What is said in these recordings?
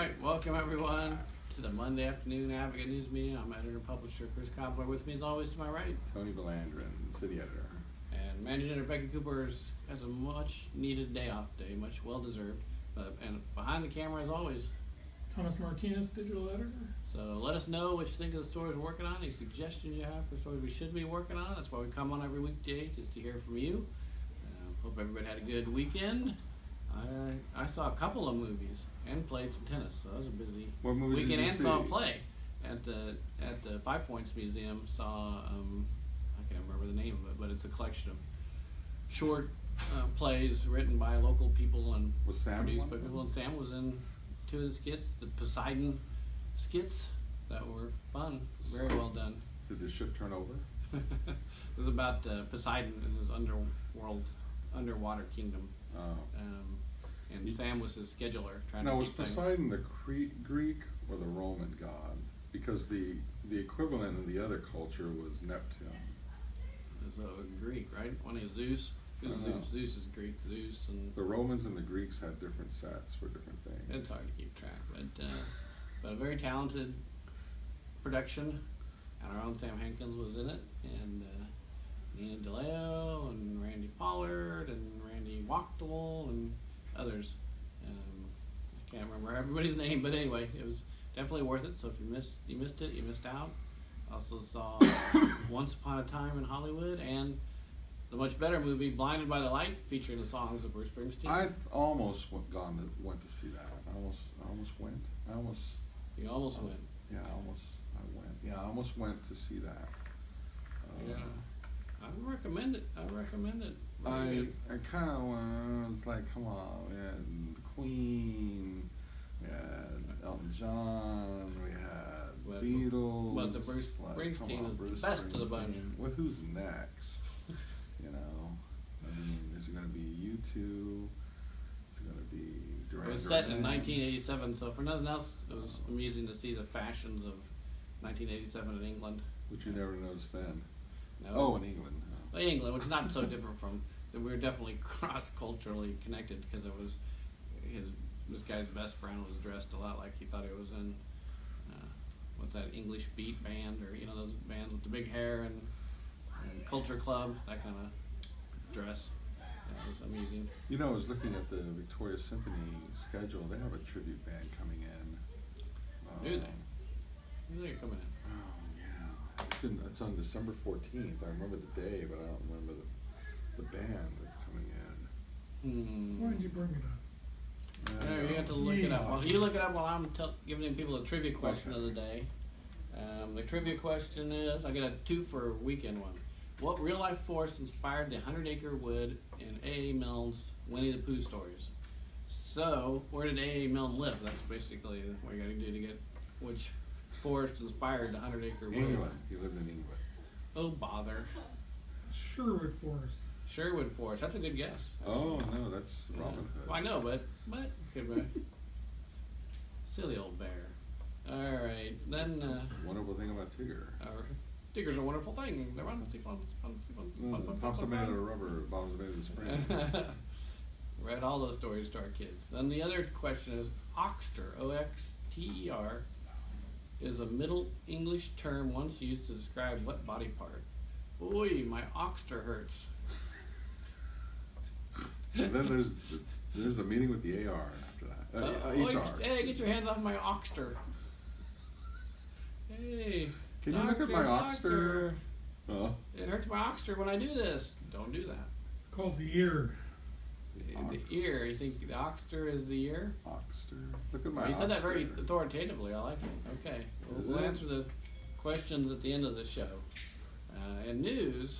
right, welcome everyone to the Monday afternoon Advocate News Meeting. I'm editor and publisher Chris Cobbler. With me as always to my right, Tony Belandrin, city editor. and managing editor Becky Cooper has a much needed day off today, much well deserved. And behind the camera as always, Thomas Martinez, digital editor. so let us know what you think of the stories we're working on, any suggestions you have for stories we should be working on. That's why we come on every weekday, just to hear from you. Hope everybody had a good weekend. I saw a couple of movies and played some tennis, so that was a busy What movies weekend. did you And see? saw a play at the 5 Points Museum. Saw I can't remember the name of it, but it's a collection of short plays written by local people and Was Sam produced one by of them? people. And Sam was in 2 of the skits, the Poseidon skits, that were fun, very well done. Did the ship turn over? It was about Poseidon and his underwater kingdom. Oh. And Sam was his scheduler, trying Now, to was keep things. Poseidon the Greek or the Roman god? Because the equivalent in the other culture was Neptune. It was Greek, right? One is Zeus. Who's I Zeus? know. Zeus is Greek. Zeus, and The Romans and the Greeks had different sets for different things. it's hard to keep track, but a very talented production, and our own Sam Hankins was in it, and Nina DeLeo and Randy Pollard and Randy Wachtel and others. I can't remember everybody's name, but anyway, it was definitely worth it. So if you missed it, you missed out. Also saw Once Upon a Time in Hollywood and the much better movie Blinded by the Light, featuring the songs of Bruce Springsteen. I almost went to see that. I almost went. You almost went. Yeah, I went. Yeah, I almost went to see that. Yeah, I would recommend it. Very good. I kind of was like, come on, we had Queen, we had Elton John, we had But- Beatles. but the Bruce like, Springsteen come on, is the Bruce best of the bunch. Springsteen. Well, who's next? You know, I mean, is it going to be U2? Is it going to be Duran It was set in Duran? 1987, so for nothing else, it was amusing to see the fashions of 1987 in England. Which you never noticed then. No, Oh, in England. Well, England, which is not so different from that. We were definitely cross-culturally connected because it was this guy's best friend was dressed a lot like he thought he was in what's that English beat band, or those bands with the big hair and Culture Club, that kind of dress. That was amusing. You know, I was looking at the Victoria Symphony schedule. They have a tribute band coming in. Do they? Who are they coming in? Oh, yeah. It's on December 14th. I remember the day, but I don't remember the band that's coming in. Why did you bring it up? Yeah, you have to look it up. Well, you look it up while I'm giving people a trivia question of the day. The trivia question is, I got a 2 for weekend one. What real-life forest inspired the 100-acre wood in A.A. Milne's Winnie the Pooh stories? So, where did A.A. Milne live? That's basically what you got to do to get which forest inspired the 100-acre wood. England. He lived in England. Oh, bother. Sherwood Forest. Sherwood Forest. That's a good guess. Oh, no, that's Robin Hood. Well, I know, but could be. Silly old bear. All right, then. Wonderful thing about Tigger. Tigger's a wonderful thing. They're honestly fun. Tops are made out of rubber, bottoms are made of spring. Read all those stories to our kids. Then the other question is oxter, O-X-T-E-R, is a Middle English term once used to describe what body part? Boy, my oxter hurts. And then there's the meeting with the AR after that. HR. Hey, get your hands off my oxter. Hey. Can you look at my oxter? Oh. It hurts my oxter when I do this. Don't do that. It's called the ear. The ear. You think the oxter is the ear? Oxter. Look at my You said that very oxter. authoritatively. I like it. Okay. Is We'll it? answer the questions at the end of the show. And news.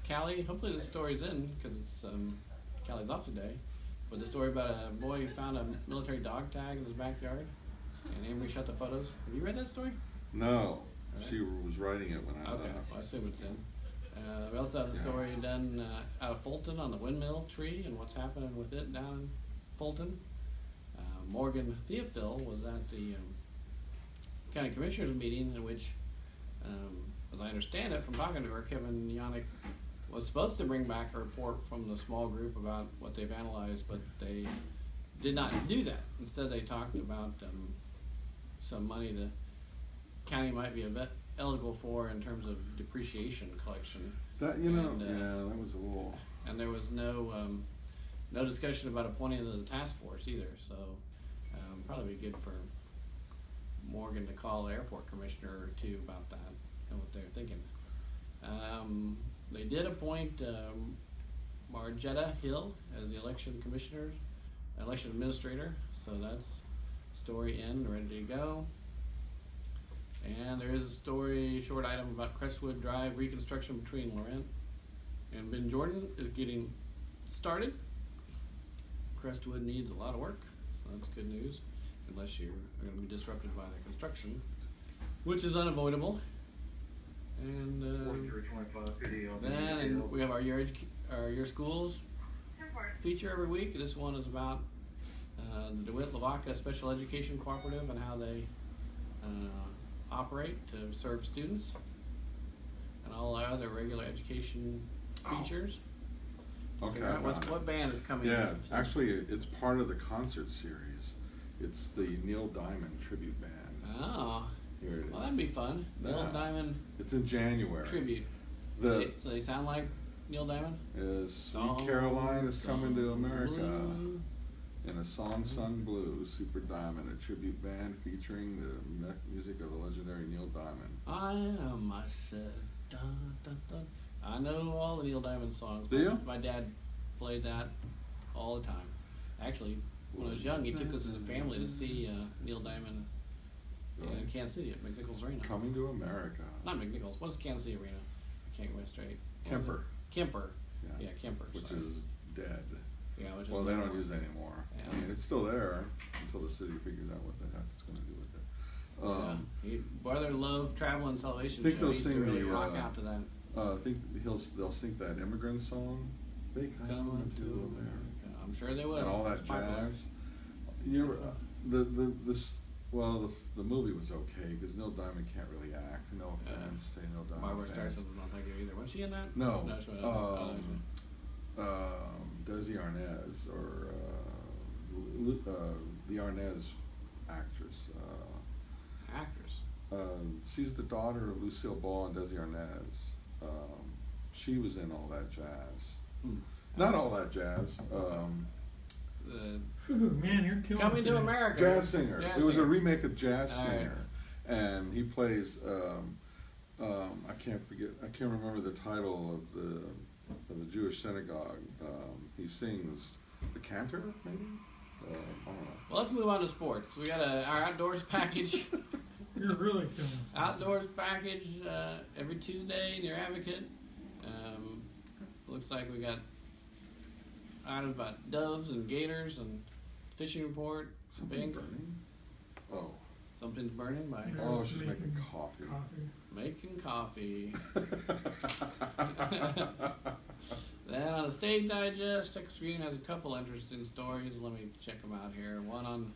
Callie, hopefully the story's in because it's Callie's off today. But the story about a boy who found a military dog tag in his backyard, and Amory shot the photos. Have you read that story? No. Alright. She was writing it when I Okay, left. well, I assume it's in. We also have the story done out of Fulton on the windmill tree and what's happening with it down in Fulton. Morgan Theophil was at the county commissioners meeting in which, as I understand it from talking to her, Kevin Yannick was supposed to bring back a report from the small group about what they've analyzed, but they did not do that. Instead, they talked about some money the county might be eligible for in terms of depreciation collection. That, you know, yeah, that was a little. And there was no discussion about appointing the task force either. So probably be good for Morgan to call the airport commissioner or two about that and what they're thinking. They did appoint Margetta Hill as the election administrator, so that's story in, ready to go. And there is a short item about Crestwood Drive reconstruction between Laurent and Ben Jordan is getting started. Crestwood needs a lot of work, so that's good news, unless you're going to be disrupted by the construction, which is unavoidable. And then we have our Your Schools feature every week. This one is about the DeWitt Lavaca Special Education Cooperative and how they operate to serve students, and all our other regular education features. Okay. What band is coming? Yeah, actually, it's part of the concert series. It's the Neil Diamond tribute band. Oh. Here it is. Well, that'd be fun. Yeah. Neil Diamond. It's in January. Tribute. So they sound like Neil Diamond? Sweet Caroline is coming to America. Blue. In a Song Sung Blue, Super Diamond, a tribute band featuring the music of the legendary Neil Diamond. I am, I said, dun, dun, dun. I know all the Neil Diamond songs. Do you? My dad played that all the time. Actually, when I was young, he took us as a family to see Neil Diamond in Kansas City at McNichols Arena. Coming to America. Not McNichols. What's Kansas City Arena? I can't get straight. Kemper. Kemper. Yeah, Kemper. Which sorry. is dead. Yeah, which Well, is they dead. don't use it anymore. Yeah. I mean, it's still there until the city figures out what the heck it's going to do with it. Brother Love Travel and Salvation think Show. they'll He used to sing really the, rock out to that. I think they'll sing that immigrant song. They come to America. I'm sure they will. And all that It's popular. jazz. The movie was okay because Neil Diamond can't really act. No offense to Neil Diamond. Barbara fans. Streisand was not that good either. Was she in that? No. She wasn't. Desi Arnaz or the Arnaz actress. Actress. She's the daughter of Lucille Ball and Desi Arnaz. She was in all that jazz. Not all that jazz. Man, you're killing Coming it to today. America. Jazz Singer. Jazz It was a Singer. remake of Jazz All right. Singer, and he plays. I can't remember the title of the Jewish synagogue. He sings the cantor, maybe. I don't know. Well, let's move on to sports. We got our outdoors package. You're really killing it. Outdoors package every Tuesday in your Advocate. Looks like we got items about doves and gators and fishing report. Something Bing. burning? Oh. Something's burning by Yeah, Oh, it's she's making coffee. making coffee. Then on the State Digest, Texas Tribune has a couple interesting stories. Let me check them out here. One on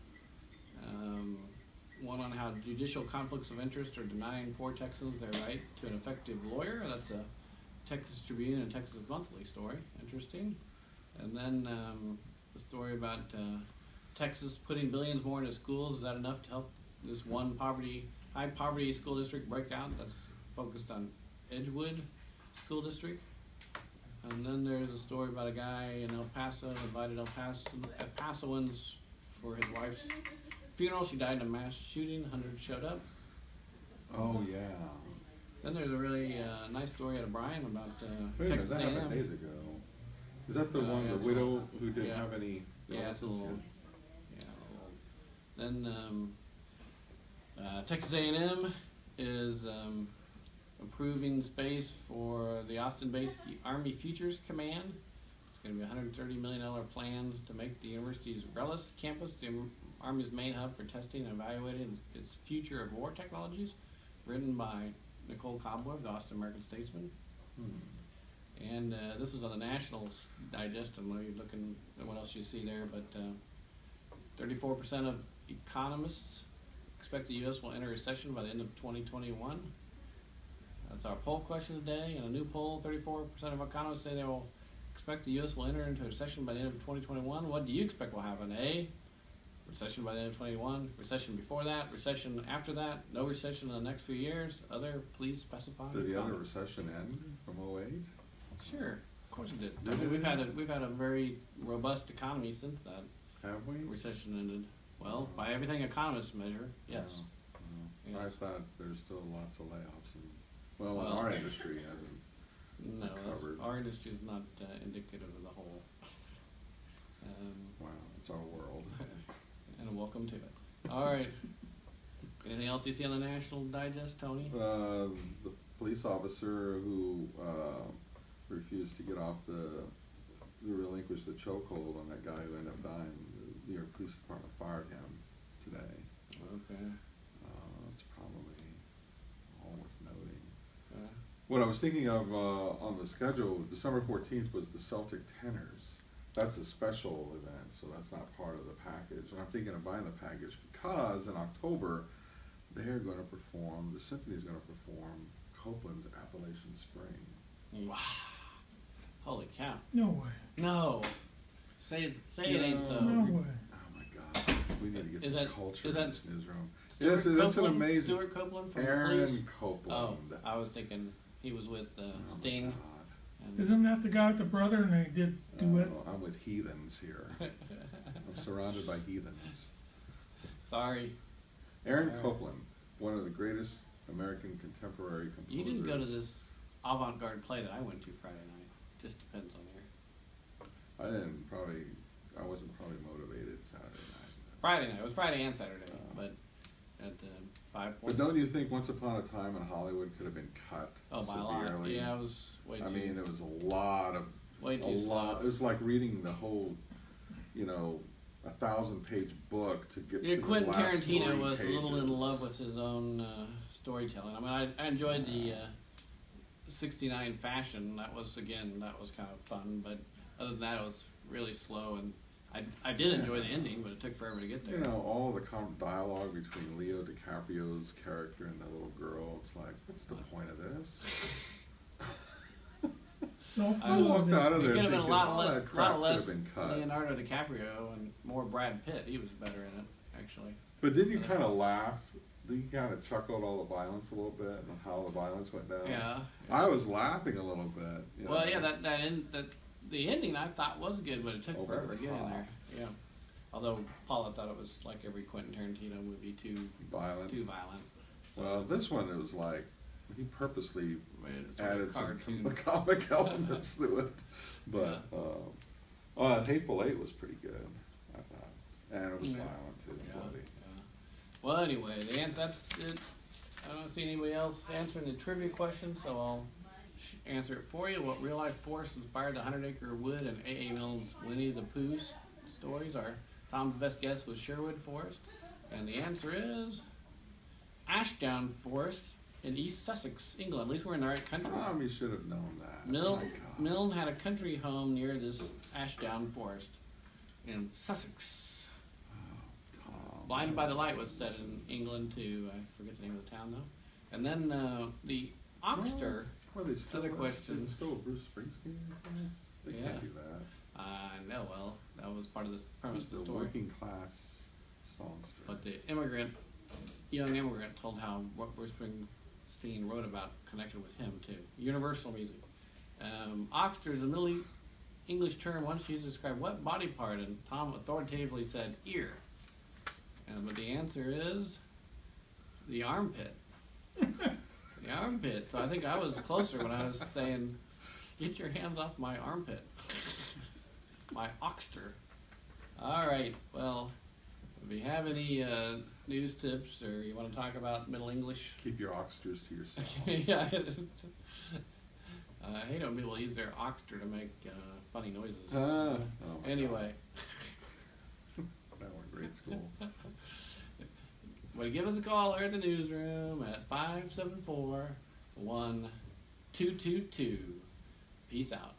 how judicial conflicts of interest are denying poor Texans their right to an effective lawyer. That's a Texas Tribune and Texas Monthly story. Interesting. And then the story about Texas putting billions more into schools. Is that enough to help this one high poverty school district break out? That's focused on Edgewood School District. And then there's a story about a guy in El Paso invited El Pasoans for his wife's funeral. She died in a mass shooting. Hundreds showed up. Oh yeah. Then there's a really nice story out of Bryan about Wait a minute, Texas that A&M. happened days ago. Is that the one, yeah, the it's widow old. who didn't Yeah. have any Yeah, it's a relatives little. Then Texas A&M is approving space for the Austin-based Army Futures Command. It's going to be a $130 million plan to make the university's Rellis campus the Army's main hub for testing and evaluating its future of war technologies. Written by Nicole Cobbler, the Austin American Statesman. And this is on the National Digest. I don't know if you're looking at what else you see there, but 34% of economists expect the U.S. will enter recession by the end of 2021. That's our poll question today. In a new poll, 34% of economists say they will expect the U.S. will enter into a recession by the end of 2021. What do you expect will happen? A, recession by the end of 21, recession before that, recession after that, no recession in the next few years. Other, please specify. Did the other recession end from '08? Sure, of course it did. I Did mean, it? we've had a very robust economy since that Have we? recession ended. Well, by everything economists measure, yes. Oh, I Yes. thought there's still lots of layoffs. In Well, our industry hasn't. No, that's, Recovered. our industry is not indicative of the whole. Wow, it's our world. And welcome to it. All right. Anything else you see on the National Digest, Tony? The police officer who refused to get off relinquish the chokehold on that guy who ended up dying, the New York Police Department fired him today. Okay. It's probably all worth noting. Okay. What I was thinking of on the schedule, December 14th was the Celtic Tenors. That's a special event, so that's not part of the package. And I'm thinking of buying the package because in October, they're going to perform, the symphony's going to perform Copland's Appalachian Spring. Wow. Holy cow. No way. No. Say it ain't so. No way. Oh my God, we need to get Is some that- culture is in that this newsroom. Stuart Yes, that's an Copeland? amazing. Stuart Copeland from Aaron Police? Copeland. Oh, I was thinking he was with Oh my Sting. God. And Isn't that the guy with the brother and they did duets? Oh, I'm with heathens here. I'm surrounded by heathens. Sorry. Aaron Sorry. Copland, one of the greatest American contemporary composers. You didn't go to this avant-garde play that I went to Friday night. Just depends on here. I wasn't probably motivated Saturday night. Friday night. It was Friday and Saturday, but at 5 But don't you think Once Upon a Time in Hollywood could have been cut Oh, by a lot. severely? Yeah, it was way too. I mean, it was a lot of, way a too lot. slow. It was like reading the whole, 1,000-page book to get Yeah, to Quentin the last 3 Tarantino was a little in pages. love with his own storytelling. I mean, I enjoyed the 69 fashion. That was kind of fun. But other than that, it was really slow. And I did enjoy the ending, but it took forever to get there. All the dialogue between Leo DiCaprio's character and the little girl. It's like, what's the point of this? So I full walked of out it. of It there could have been a thinking, lot all less, that crap could have been cut. Leonardo DiCaprio and more Brad Pitt. He was better in it, actually. But didn't you kind of laugh? Didn't you kind of chuckle at all the violence a little bit and how the violence went down? Yeah. I was laughing a little bit. Well, yeah, the ending I thought was good, but it took Over forever the to get in there. top. Yeah. Although Paula thought it was like every Quentin Tarantino movie, too Violent. violent. So Well, this one, it was like, he purposely it's like a added some cartoon. comic elements to it. But, Hateful Eight was pretty good, I thought. And it was Yeah. violent too, Yeah, bloody. yeah. Well, anyway, that's it. I don't see anybody else answering the trivia question, so I'll answer it for you. What real-life forest inspired the 100-Acre Wood and A.A. Milne's Winnie the Pooh stories are? Tom's best guess was Sherwood Forest, and the answer is Ashdown Forest in East Sussex, England. At least we're in the right country. Tom, you should have known that. My Milne, God. Milne had a country home near this Ashdown Forest in Sussex. Tom. Blinded by the Light was set in England too. I forget the name of the town though. And then the Oxter. Well, they still, Other questions. They still Bruce Springsteen in place? They Yeah. can't do that. I know. Well, that was part of the premise He's of the the story. working class songster. But the young immigrant, told how what Bruce Springsteen wrote about connected with him too. Universal music. Oxter is a Middle English term once used to describe what body part, and Tom authoritatively said ear. But the answer is the armpit. The armpit. So I think I was closer when I was saying, "Get your hands off my armpit." My Oxter. All right. Well, if you have any news tips or you want to talk about Middle English, Keep your oxters to yourself. yeah. I hate when people use their Oxter to make funny noises. Oh my Anyway, God. That went grade school. well, give us a call here at the newsroom at 574-1222. Peace out.